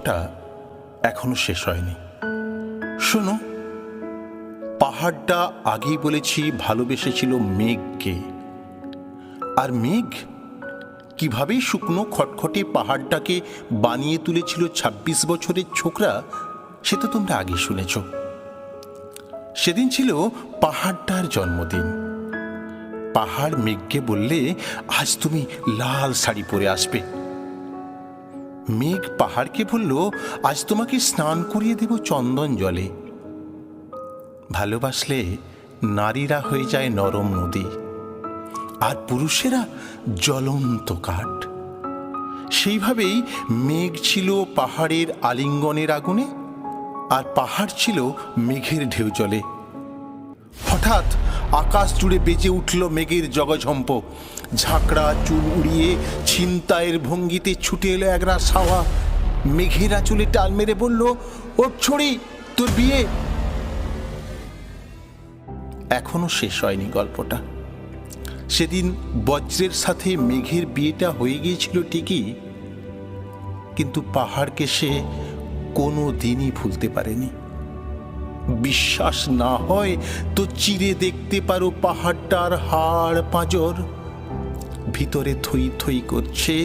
গল্পটা এখনো শেষ হয়নি। শোনো, পাহাড়টা আগেই বলেছি ভালোবেসেছিল মেঘকে, আর মেঘ কিভাবে শুকনো খটখটে পাহাড়টাকে বানিয়ে তুলেছিল ২৬ বছরের ছোকরা, সে তো তোমরা আগে শুনেছ। সেদিন ছিল পাহাড়টার জন্মদিন। পাহাড় মেঘকে বললে, আজ তুমি লাল শাড়ি পরে আসবে। মেঘ পাহাড়কে বলল, আজ তোমাকে স্নান করিয়ে দেব চন্দন জলে। ভালোবাসলে নারীরা হয়ে যায় নরম নদী, আর পুরুষেরা জ্বলন্ত কাঠ। সেইভাবেই মেঘ ছিল পাহাড়ের আলিঙ্গনের আগুনে, আর পাহাড় ছিল মেঘের ঢেউ জলে। হঠাৎ আকাশ জুড়ে বেজে উঠল মেঘের জগঝম্প। ঝাঁকড়া চুল উড়িয়ে ছিনতাইয়ের ভঙ্গিতে ছুটে এলো একরা সাওয়া। মেঘের আঁচলে টাল মেরে বলল, ওর ছড়ি, তোর বিয়ে। এখনো শেষ হয়নি গল্পটা। সেদিন বজ্রের সাথে মেঘের বিয়েটা হয়ে গিয়েছিল ঠিকই, কিন্তু পাহাড়কে সে কোনো দিনই ভুলতে পারেনি। বিশ্বাস না হয় তো চিরে দেখতে পারো পাহাড়টার হাড় পাঁজর, ভিতরে থই থই করছে